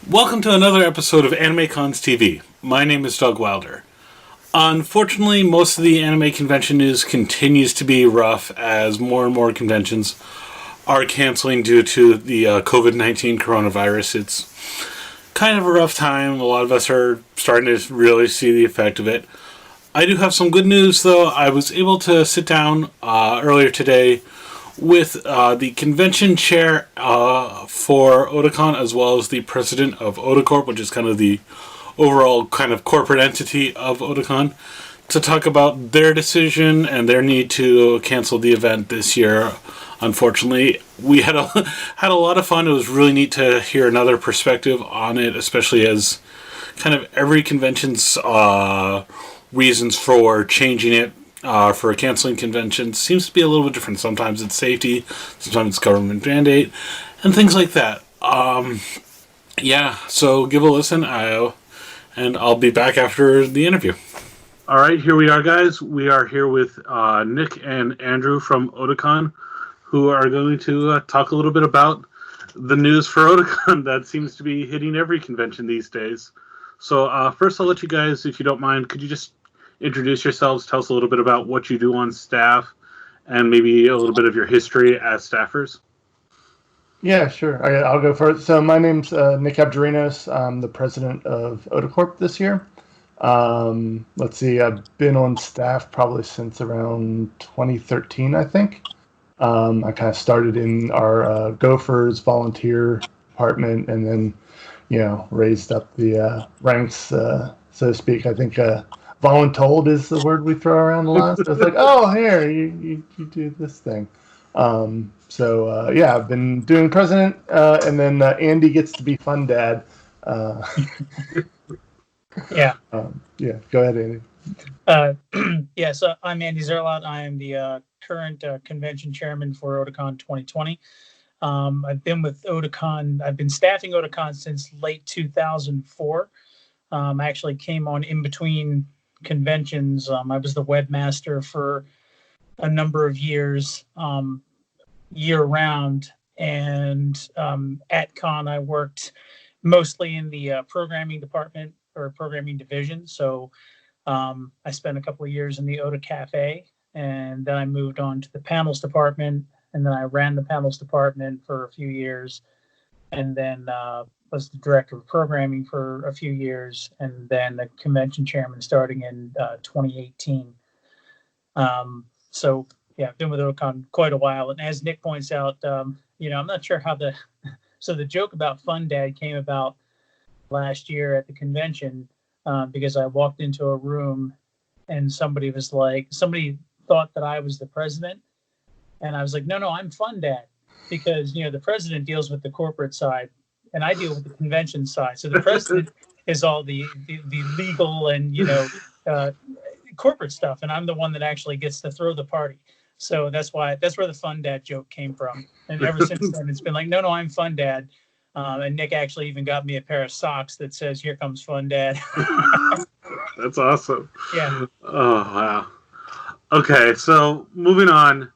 Welcome to another episode of AnimeCons TV. My name is Doug Wilder. Unfortunately, most of the anime convention news continues to be rough as more and more conventions are canceling due to the COVID-19 coronavirus. It's kind of a rough time. A lot of us are starting to really see the effect of it. I do have some good news, though. I was able to sit down earlier today with the convention chair for Otakon, as well as the president of Otacorp, which is kind of the overall kind of corporate entity of Otakon, to talk about their decision and their need to cancel the event this year. Unfortunately, we had a lot of fun. It was really neat to hear another perspective on it, especially as kind of every convention's reasons for changing it, for canceling conventions, seems to be a little bit different. Sometimes it's safety, sometimes it's government mandate, and things like that. So give a listen, and I'll be back after the interview. All right, here we are, guys. We are here with Nick and Andrew from Otakon, who are going to talk a little bit about the news for Otakon that seems to be hitting every convention these days. So first, I'll let you guys, if you don't mind, could you just introduce yourselves, tell us a little bit about what you do on staff, and maybe a little bit of your history as staffers? Yeah, sure. I'll go first. So my name's Nick Abderinos. I'm the president of Otacorp this year. Let's see, I've been on staff probably since around 2013, I think. I kind of started in our Gophers volunteer department and then, raised up the ranks, so to speak. I think voluntold is the word we throw around a lot. So it's like, oh, here, you do this thing. I've been doing president, and then Andy gets to be fun dad. Yeah. Go ahead, Andy. So I'm Andy Zerlot. I am the current convention chairman for Otakon 2020. I've been with Otakon. I've been staffing Otakon since late 2004. I actually came on in between conventions. I was the webmaster for a number of years, year round, and at Con I worked mostly in the programming department or programming division. So I spent a couple of years in the Ota Cafe, and then I moved on to the panels department, and then I ran the panels department for a few years, and then was the director of programming for a few years, and then the convention chairman starting in 2018. I've been with Otakon quite a while. And as Nick points out, I'm not sure how the joke about Fun Dad came about last year at the convention, because I walked into a room and somebody thought that I was the president. And I was like, no, I'm Fun Dad, because, the president deals with the corporate side and I deal with the convention side. So the president is all the legal and, corporate stuff. And I'm the one that actually gets to throw the party. So that's where the Fun Dad joke came from. And ever since then, it's been like, no, I'm Fun Dad. And Nick actually even got me a pair of socks that says, "Here comes Fun Dad." That's awesome. Yeah. Oh, wow. Okay, so moving on.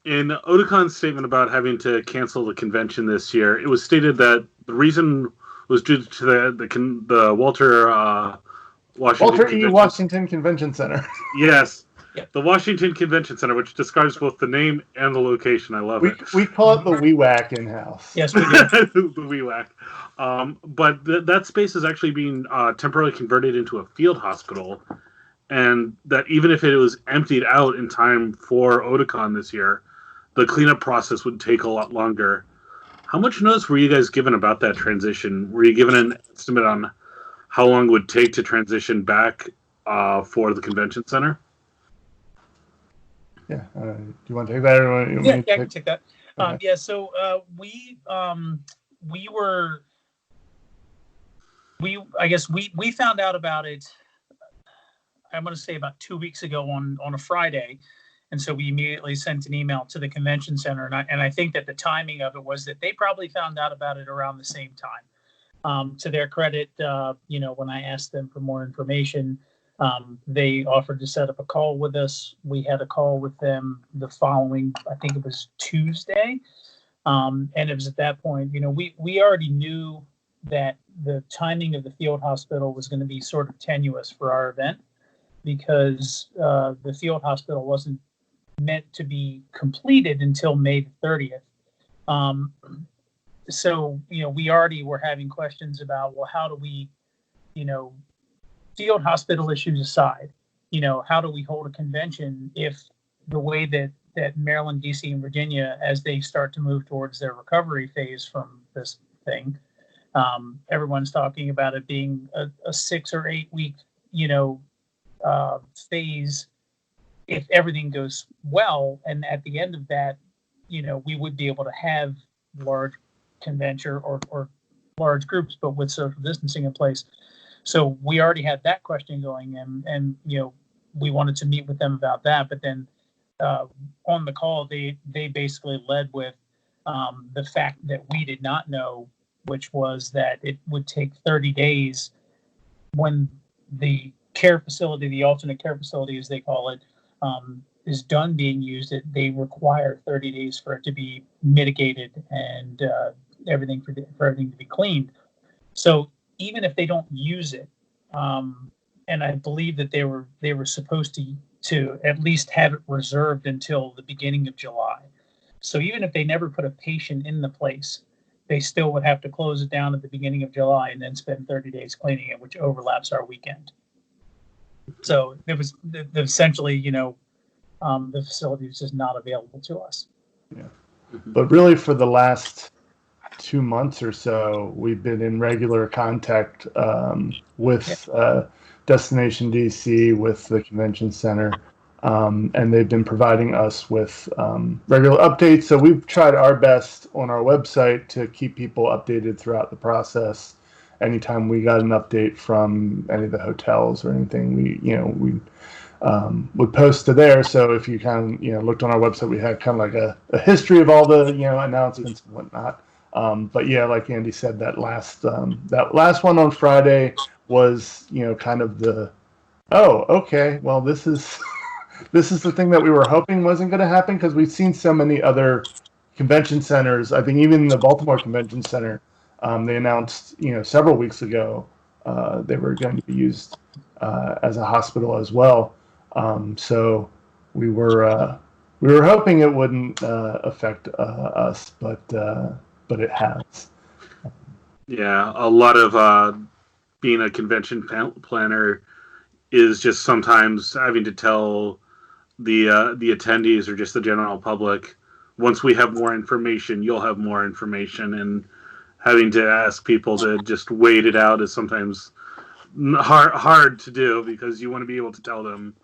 In Otakon's statement about having to cancel the convention this year, it was stated that the reason was due to the Walter Washington Convention Center. Yes. Yep. The Washington Convention Center, which describes both the name and the location. I love it. We call it the WeWack in-house. Yes, we do. The WeWack. But that space is actually being temporarily converted into a field hospital, and that even if it was emptied out in time for Otakon this year, the cleanup process would take a lot longer. How much notice were you guys given about that transition? Were you given an estimate on how long it would take to transition back for the convention center? Yeah. Do you want to take that? Or I can take that. Okay. We found out about it, I'm going to say about 2 weeks ago on a Friday. And so we immediately sent an email to the convention center. And I think that the timing of it was that they probably found out about it around the same time. To their credit, when I asked them for more information, they offered to set up a call with us. We had a call with them the following, I think it was Tuesday. And it was at that point, we already knew that the timing of the field hospital was going to be sort of tenuous for our event because the field hospital wasn't meant to be completed until May the 30th. So, we already were having questions about, well, how do we, field hospital issues aside, how do we hold a convention if the way that Maryland, DC, and Virginia, as they start to move towards their recovery phase from this thing, everyone's talking about it being a 6 or 8 week, phase if everything goes well. And at the end of that, we would be able to have large convention or large groups, but with social distancing in place. So we already had that question going, and we wanted to meet with them about that. But then on the call, they basically led with the fact that we did not know, which was that it would take 30 days when the care facility, the alternate care facility, as they call it, is done being used. They require 30 days for it to be mitigated and everything for everything to be cleaned. So even if they don't use it, and I believe that they were supposed to at least have it reserved until the beginning of July. So even if they never put a patient in the place, they still would have to close it down at the beginning of July and then spend 30 days cleaning it, which overlaps our weekend. So it was essentially, the facility was just not available to us. Yeah. But really, for the last 2 months or so, we've been in regular contact with Destination DC, with the convention center, and they've been providing us with regular updates. So we've tried our best on our website to keep people updated throughout the process. Anytime we got an update from any of the hotels or anything, we would post to there. So if you kind of looked on our website, we had kind of like a history of all the announcements and whatnot. But yeah, like Andy said, that last one on Friday was kind of the okay, well, this is this is the thing that we were hoping wasn't going to happen, because we've seen so many other convention centers. I think even the Baltimore Convention Center, they announced several weeks ago they were going to be used as a hospital as well. So we were hoping it wouldn't affect us, but it has. Yeah, a lot of being a convention planner is just sometimes having to tell the attendees or just the general public, once we have more information, you'll have more information, and having to ask people to just wait it out is sometimes hard to do, because you want to be able to tell them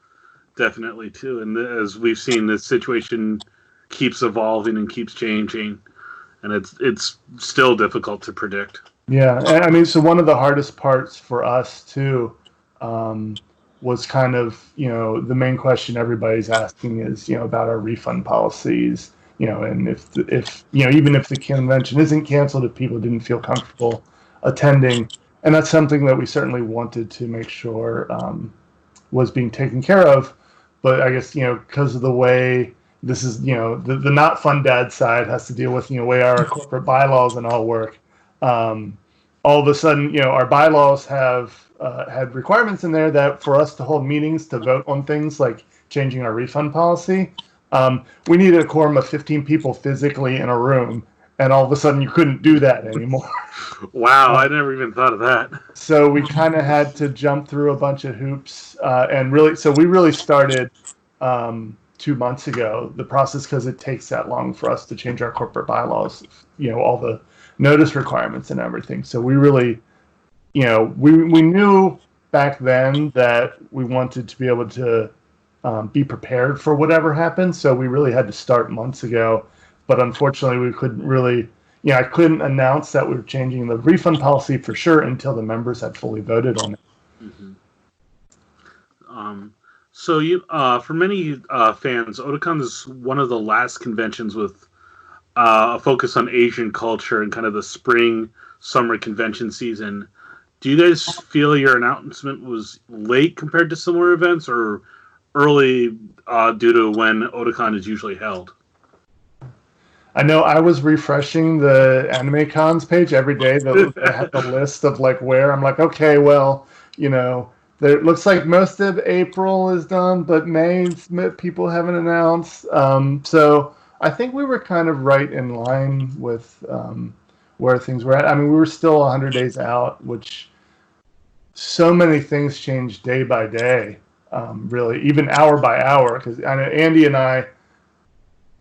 definitely too. And as we've seen, the situation keeps evolving and keeps changing, and it's still difficult to predict. Yeah, I mean, so one of the hardest parts for us too was kind of the main question everybody's asking is about our refund policies, and if even if the convention isn't canceled, if people didn't feel comfortable attending, and that's something that we certainly wanted to make sure was being taken care of. But I guess because of the way this is, the not fun dad side has to deal with the way our corporate bylaws and all work. All of a sudden, our bylaws have had requirements in there that for us to hold meetings to vote on things like changing our refund policy, we needed a quorum of 15 people physically in a room, and all of a sudden you couldn't do that anymore. Wow, I never even thought of that. So we kind of had to jump through a bunch of hoops, and we really started 2 months ago the process, because it takes that long for us to change our corporate bylaws, all the notice requirements and everything. So we really, we knew back then that we wanted to be able to be prepared for whatever happened. So we really had to start months ago. But unfortunately, we couldn't really, I couldn't announce that we were changing the refund policy for sure until the members had fully voted on it. Mm-hmm. So for many fans, Otakon is one of the last conventions with a focus on Asian culture and kind of the spring-summer convention season. Do you guys feel your announcement was late compared to similar events, or early due to when Otakon is usually held? I know I was refreshing the AnimeCons page every day. They had the list of like where I'm like, okay, well, you know, there it looks like most of April is done, but people haven't announced. So I think we were kind of right in line with where things were at. I mean, we were still 100 days out, which so many things change day by day, really, even hour by hour. Because I know Andy and I,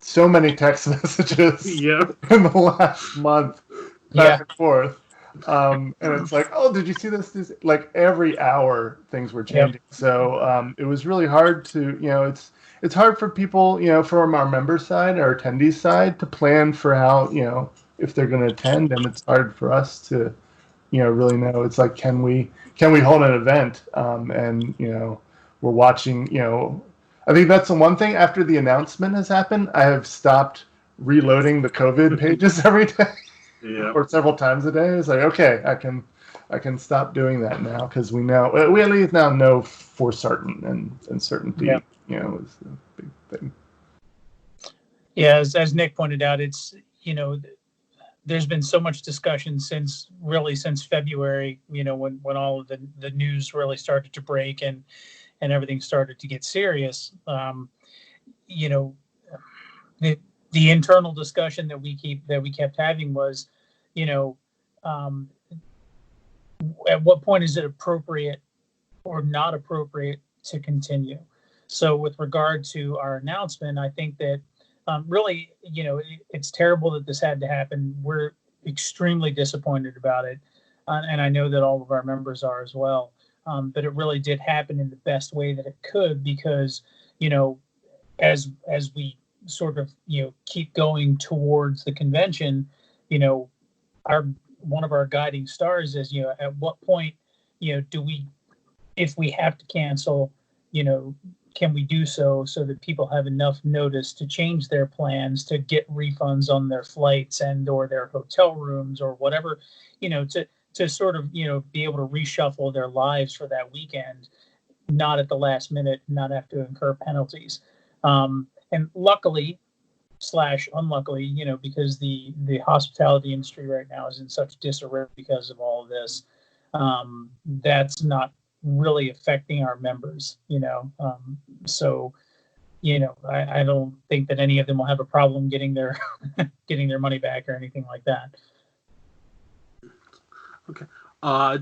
so many text messages Yep. in the last month, Yeah. back and forth. And it's like, oh, did you see this? Like every hour, things were Yep. changing. So it was really hard to, it's hard for people, from our member side, our attendees side, to plan for how, if they're going to attend, and it's hard for us to, really know. It's like, can we hold an event? And we're watching. I think that's the one thing. After the announcement has happened, I have stopped reloading the COVID pages every day, Yeah. or several times a day. It's like, okay, I can stop doing that now, because we at least now know for certain, and certainty, Yeah. is a big thing. Yeah, as Nick pointed out, it's, there's been so much discussion since February, when all of the news really started to break, and everything started to get serious. You know, the internal discussion that we kept having was, um, at what point is it appropriate or not appropriate to continue? So with regard to our announcement, I think that really, it's terrible that this had to happen. We're extremely disappointed about it. And I know that all of our members are as well. But it really did happen in the best way that it could, because, as we sort of, keep going towards the convention, our one of our guiding stars is, at what point, do we, if we have to cancel, can we do so that people have enough notice to change their plans, to get refunds on their flights and or their hotel rooms or whatever, to sort of, be able to reshuffle their lives for that weekend, not at the last minute, not have to incur penalties. And luckily slash unluckily, because the hospitality industry right now is in such disarray because of all of this, that's not really affecting our members, so I don't think that any of them will have a problem getting their getting their money back or anything like that. Okay.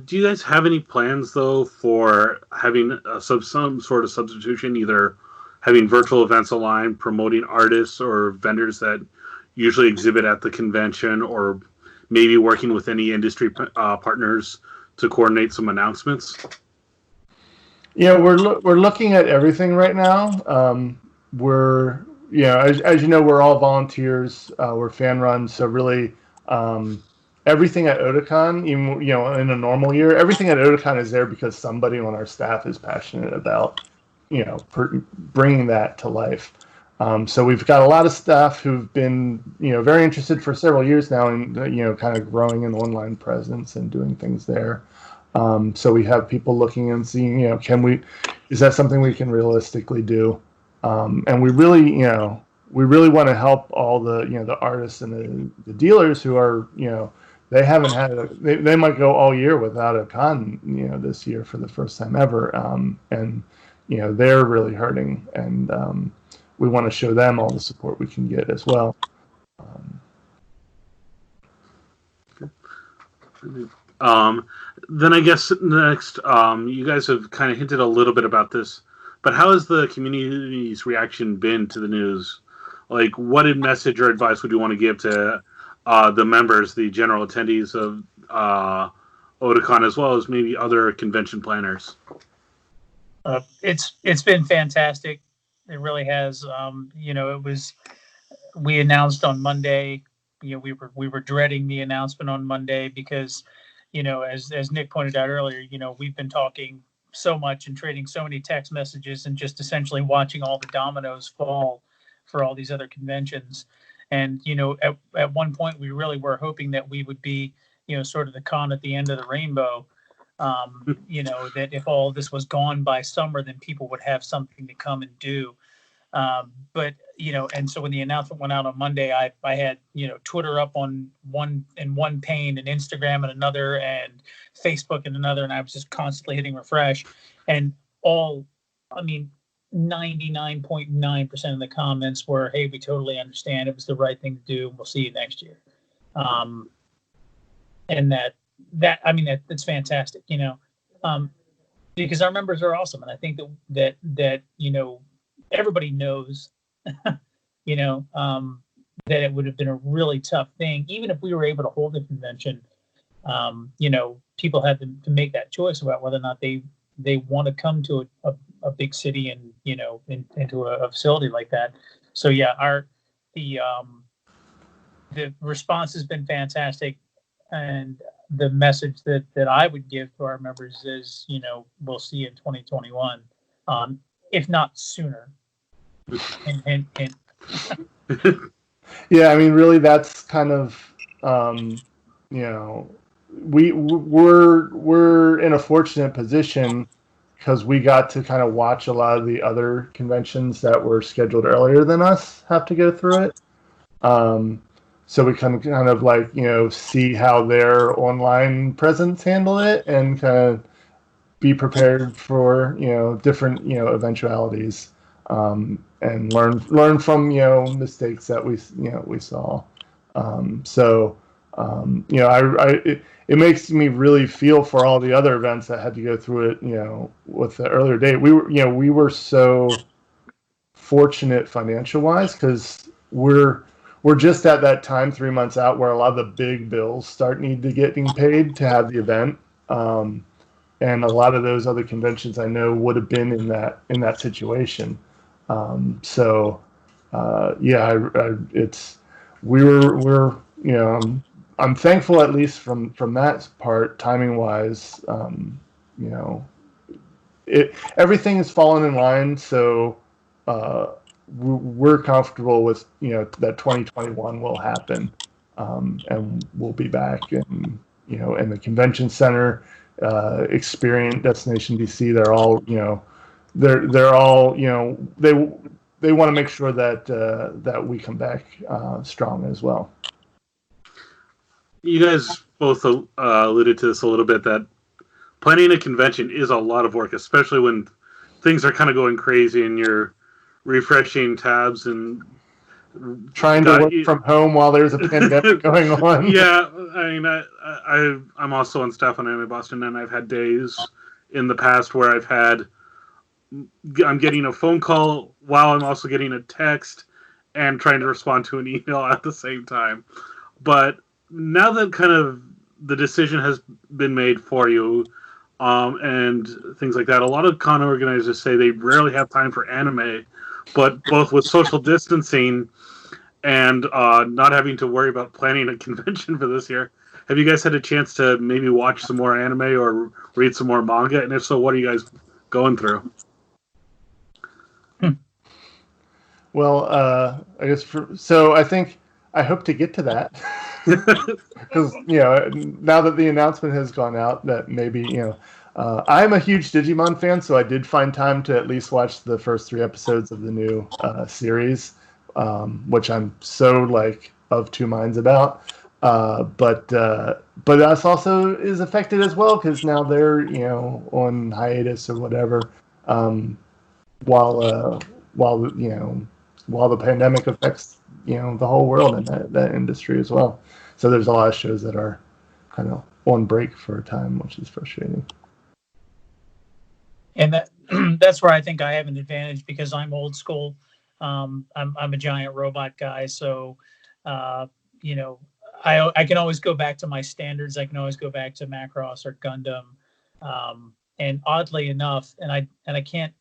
Do you guys have any plans, though, for having some sort of substitution, either having virtual events online, promoting artists or vendors that usually exhibit at the convention, or maybe working with any industry partners to coordinate some announcements? Yeah, we're looking at everything right now. We're as you know, we're all volunteers. We're fan run, so really, everything at Otakon, even in a normal year, everything at Otakon is there because somebody on our staff is passionate about bringing that to life. So we've got a lot of staff who've been very interested for several years now, in kind of growing an online presence and doing things there. So we have people looking and seeing, is that something we can realistically do? And we really want to help all the, the artists and the dealers who are, they haven't had they might go all year without a con, this year for the first time ever. And, they're really hurting, and we want to show them all the support we can get as well. Then I guess next, you guys have kind of hinted a little bit about this, but how has the community's reaction been to the news? Like, what message or advice would you want to give to the members, the general attendees of Otakon, as well as maybe other convention planners? It's been fantastic. It really has. We announced on Monday. We were dreading the announcement on Monday because, as Nick pointed out earlier, we've been talking so much and trading so many text messages and just essentially watching all the dominoes fall for all these other conventions. And, at one point we really were hoping that we would be, sort of the con at the end of the rainbow. That if all this was gone by summer, then people would have something to come and do. But and so when the announcement went out on Monday, I had Twitter up on one pane, and Instagram and another, and Facebook and another, and I was just constantly hitting refresh, and 99.9% of the comments were, "Hey, we totally understand. It was the right thing to do. We'll see you next year." And that's fantastic, because our members are awesome, and I think that everybody knows, that it would have been a really tough thing, even if we were able to hold the convention. People had to make that choice about whether or not they want to come to a big city and into a facility like that. So yeah, the response has been fantastic, and the message that I would give to our members is, we'll see you in 2021, if not sooner. And Yeah, I mean, really, that's kind of, we're in a fortunate position because we got to kind of watch a lot of the other conventions that were scheduled earlier than us have to go through it. So we kind of like, see how their online presence handle it and kind of be prepared for, different, eventualities, and learn from, mistakes that we saw. It makes me really feel for all the other events that had to go through it, with the earlier date. We were so fortunate financial wise because we're just at that time 3 months out where a lot of the big bills start need to getting paid to have the event. And a lot of those other conventions I know would have been in that situation. I'm thankful at least from that part, timing wise. Everything has fallen in line, so we're comfortable with that 2021 will happen, and we'll be back in the convention center, Experience, Destination DC. They're all they're all they want to make sure that we come back strong as well. You guys both alluded to this a little bit, that planning a convention is a lot of work, especially when things are kind of going crazy and you're refreshing tabs and trying to work from home while there's a pandemic going on. Yeah, I mean, I'm also on staff on Anime Boston, and I've had days in the past where I'm getting a phone call while I'm also getting a text and trying to respond to an email at the same time. But now that kind of the decision has been made for you, and things like that, a lot of con organizers say they rarely have time for anime, but both with social distancing and not having to worry about planning a convention for this year, have you guys had a chance to maybe watch some more anime or read some more manga? And if so, what are you guys going through? Well, I guess I hope to get to that because now that the announcement has gone out that maybe I'm a huge Digimon fan, so I did find time to at least watch the first 3 episodes of the new series, which I'm so of two minds about. But that's also is affected as well because now they're on hiatus or whatever, while the pandemic affects the whole world and that industry as well. So there's a lot of shows that are kind of on break for a time, which is frustrating. And that's where I think I have an advantage because I'm old school. I'm a giant robot guy, so I can always go back to my standards. I can always go back to Macross or Gundam, and oddly enough, and I can't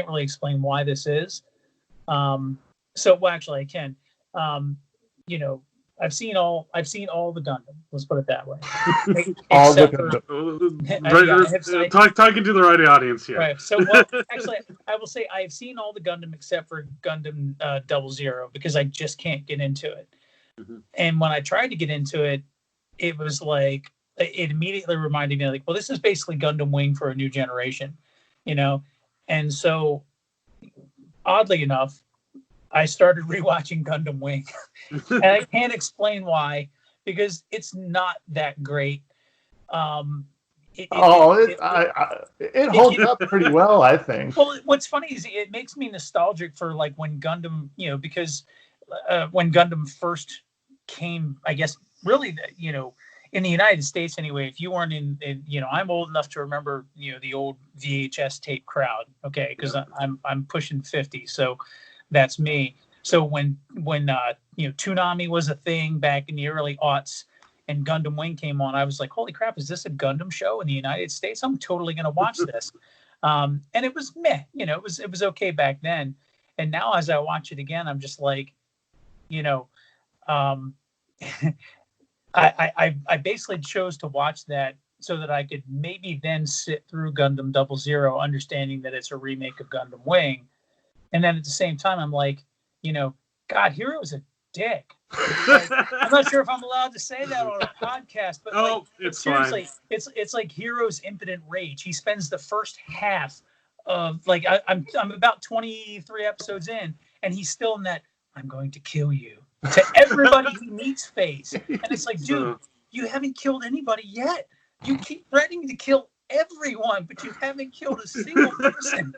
really explain why this is. Actually, I can. I've seen all the Gundam. Let's put it that way. All the Gundam. Talking to the right audience here. Right. So, actually, I will say I've seen all the Gundam except for Gundam 00 because I just can't get into it. Mm-hmm. And when I tried to get into it, it was it immediately reminded me well, this is basically Gundam Wing for a new generation, And so oddly enough, I started rewatching Gundam Wing, and I can't explain why, because it's not that great. It holds up pretty well, I think. Well, what's funny is it makes me nostalgic for like when Gundam, because when Gundam first came, I guess really, in the United States anyway. If you weren't I'm old enough to remember, the old VHS tape crowd. Okay, because I'm pushing 50, so that's me. So when Toonami was a thing back in the early aughts, and Gundam Wing came on, I was like, holy crap, is this a Gundam show in the United States? I'm totally going to watch this. And it was meh, it was okay back then. And now as I watch it again, I'm just like, um, I basically chose to watch that so that I could maybe then sit through Gundam 00, understanding that it's a remake of Gundam Wing. And then at the same time, I'm like, God, Hero's a dick. Like, I'm not sure if I'm allowed to say that on a podcast, but it's seriously, fine. it's like Hero's impotent rage. He spends the first half of I'm about 23 episodes in, and he's still in that "I'm going to kill you" to everybody he meets phase. And it's like, dude, you haven't killed anybody yet. You keep threatening to kill everyone, but you haven't killed a single person.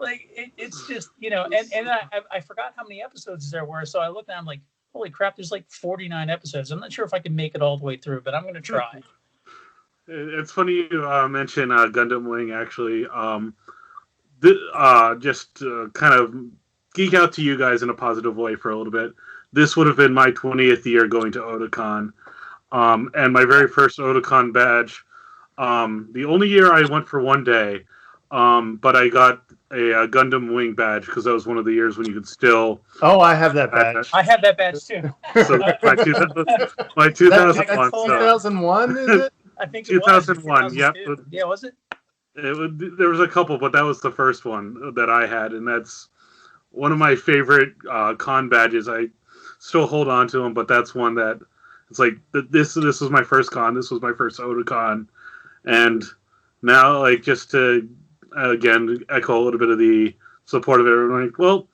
It's just, and I forgot how many episodes there were. So I looked and I'm like, holy crap, there's like 49 episodes. I'm not sure if I can make it all the way through, but I'm going to try. It's funny you mention Gundam Wing, actually. Just kind of geek out to you guys in a positive way for a little bit. This would have been my 20th year going to Otakon. And my very first Otakon badge. The only year I went for one day, but I got a Gundam Wing badge because that was one of the years when you could still. Oh, I have that badge. I have that badge too. So my 2001. 2001, is it? I think 2001. Yep. Yeah, was it? There was a couple, but that was the first one that I had, and that's one of my favorite con badges. I still hold on to them, but that's one that it's like this was my first con. This was my first Otakon, and now like just to again echo a little bit of the support of it. I'm like, well,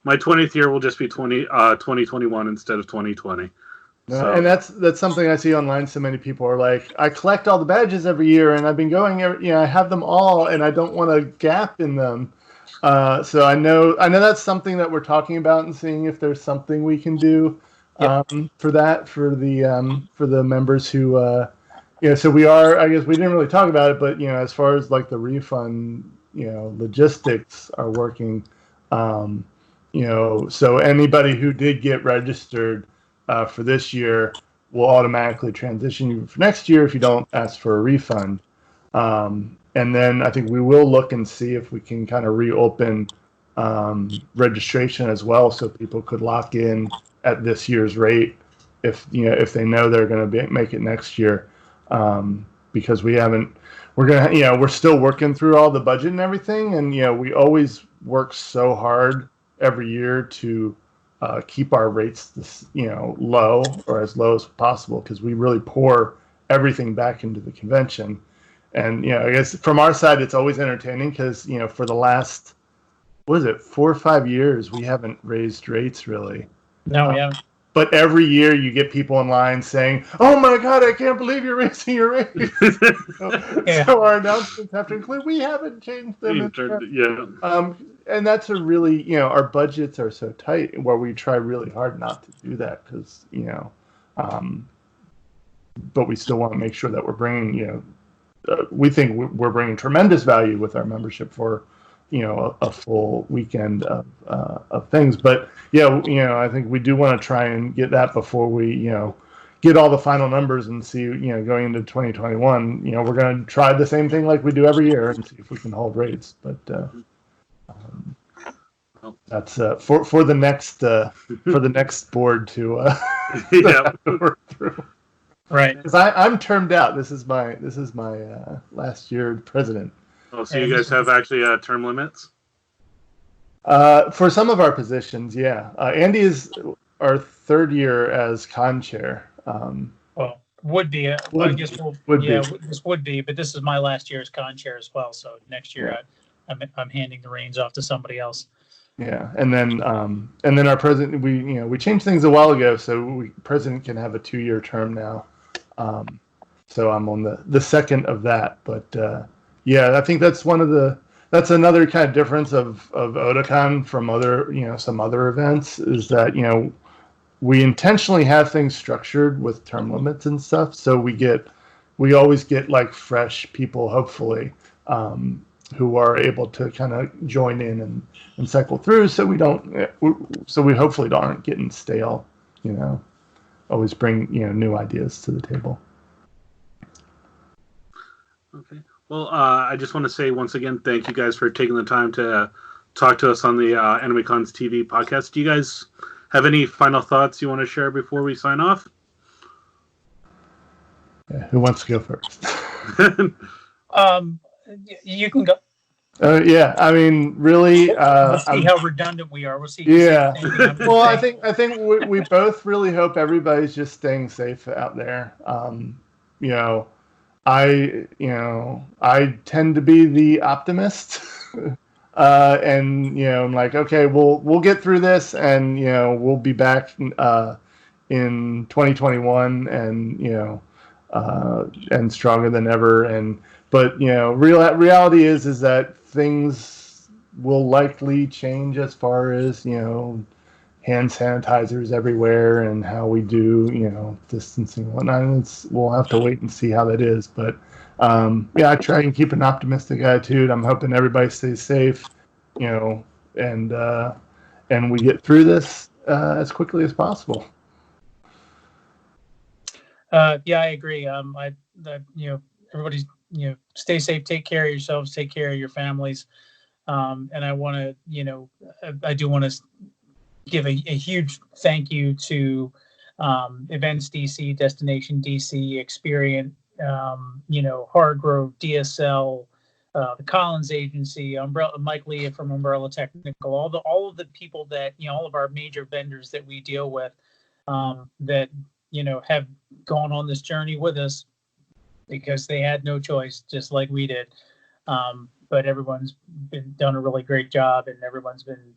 my 20th year will just be 2021 instead of 2020. So. And that's something I see online. So many people are like, I collect all the badges every year, and I've been going I have them all, and I don't want a gap in them. So I know that's something that we're talking about and seeing if there's something we can do for the members who so we are, I guess we didn't really talk about it, but as far as like the refund logistics are working, so anybody who did get registered for this year will automatically transition you for next year if you don't ask for a refund. And then I think we will look and see if we can kind of reopen registration as well, so people could lock in at this year's rate if they know they're going to make it next year. Because we're still working through all the budget and everything, and we always work so hard every year to keep our rates low or as low as possible, because we really pour everything back into the convention. And I guess from our side it's always entertaining because for the last 4 or 5 years we haven't raised rates really. No, we haven't. But every year you get people in line saying, "Oh my God, I can't believe you're raising your rates." So our announcements have to include, we haven't changed them. And that's a really, our budgets are so tight where we try really hard not to do that because, but we still want to make sure that we're bringing, we think we're bringing tremendous value with our membership for, a full weekend of things. But I think we do want to try and get that before we, get all the final numbers and see, going into 2021, we're going to try the same thing like we do every year and see if we can hold rates. But that's for the next board to work through. Right. Because I'm termed out. This is my last year president. Oh, so you guys have actually term limits? For some of our positions, yeah. Andy is our third year as con chair. Well, would be. I guess this would be, but this is my last year as con chair as well. So next year, I'm handing the reins off to somebody else. Yeah, and then our president, we changed things a while ago, so president can have a 2-year term now. So I'm on the second of that, but yeah, I think that's another kind of difference of Otakon from other some other events is that we intentionally have things structured with term limits and stuff, so we always get like fresh people, hopefully, who are able to kind of join in and cycle through, so we hopefully aren't getting stale. Always bring new ideas to the table. Okay. Well, I just want to say once again, thank you guys for taking the time to talk to us on the AnimeCons TV podcast. Do you guys have any final thoughts you want to share before we sign off? Yeah, who wants to go first? You can go. Yeah, I mean, really. We'll see how redundant we are. We'll see. Yeah. Well, I think we both really hope everybody's just staying safe out there. I tend to be the optimist, and I'm like, okay, we'll get through this, and we'll be back in 2021, and stronger than ever. But reality is that things will likely change as far as hand sanitizers everywhere and how we do distancing and whatnot. We'll have to wait and see how that is. But I try and keep an optimistic attitude. I'm hoping everybody stays safe, and we get through this as quickly as possible. Yeah, I agree. Everybody's stay safe, take care of yourselves, take care of your families, and I want to I do want to give a huge thank you to Events DC, Destination DC, Experian, Hargrove, DSL, the Collins Agency, Mike Leah from Umbrella Technical, all of the people that all of our major vendors that we deal with that have gone on this journey with us because they had no choice, just like we did. But everyone's done a really great job, and everyone's been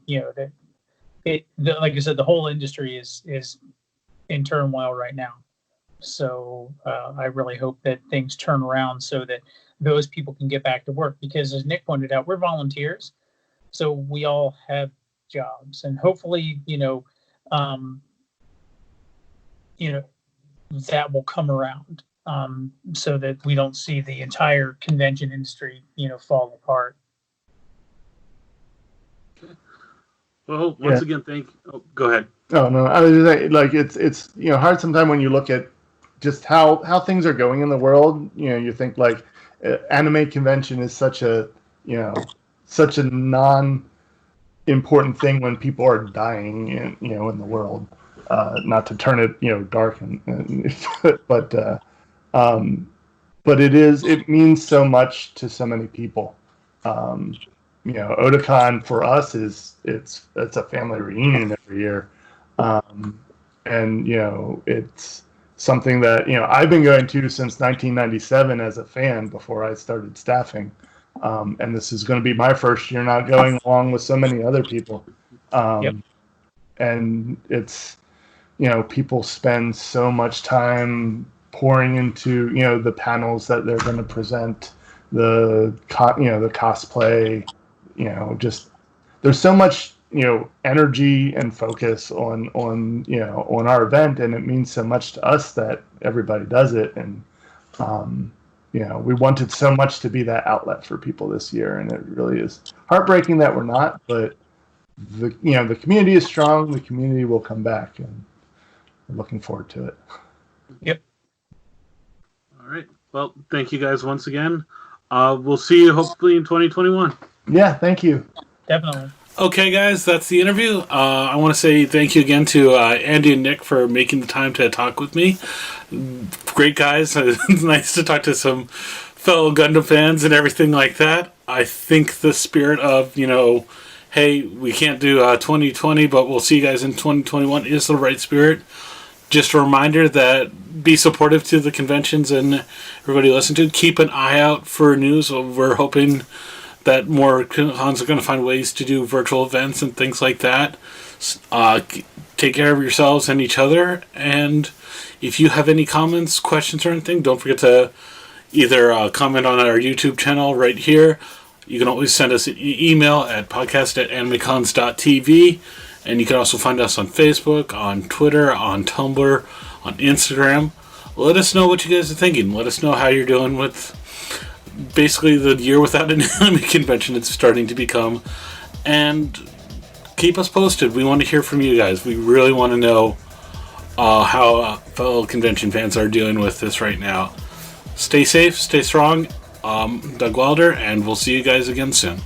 like I said, the whole industry is in turmoil right now. So I really hope that things turn around so that those people can get back to work, because as Nick pointed out, we're volunteers, so we all have jobs, and hopefully that will come around, so that we don't see the entire convention industry fall apart. Well, once again, go ahead. Oh no, I was just saying, like it's hard sometimes when you look at just how things are going in the world. You think like anime convention is such a non-important thing when people are dying in the world. Not to turn it dark but it means so much to so many people. Otakon for us it's a family reunion every year, and it's something that I've been going to since 1997 as a fan before I started staffing, and this is going to be my first year not going along with so many other people. And it's people spend so much time pouring into the panels that they're going to present, the cosplay, just there's so much energy and focus on our event, and it means so much to us that everybody does it. And we wanted so much to be that outlet for people this year, and it really is heartbreaking that we're not. But the community is strong. The community will come back, and we're looking forward to it. Yep. All right. Well, thank you guys once again. We'll see you hopefully in 2021. Yeah, thank you. Definitely. Okay, guys, that's the interview. I want to say thank you again to Andy and Nick for making the time to talk with me. Great guys. It's nice to talk to some fellow Gundam fans and everything like that. I think the spirit of, hey, we can't do 2020, but we'll see you guys in 2021 is the right spirit. Just a reminder that be supportive to the conventions and everybody listen to. Keep an eye out for news. We're hoping that more cons are going to find ways to do virtual events and things like that. Take care of yourselves and each other. And if you have any comments, questions, or anything, don't forget to either comment on our YouTube channel right here. You can always send us an email at podcast@animecons.tv. And you can also find us on Facebook, on Twitter, on Tumblr, on Instagram. Let us know what you guys are thinking. Let us know how you're doing with basically the year without an anime convention it's starting to become. And keep us posted. We want to hear from you guys. We really want to know how fellow convention fans are doing with this right now. Stay safe, stay strong. Doug Wilder, and we'll see you guys again soon.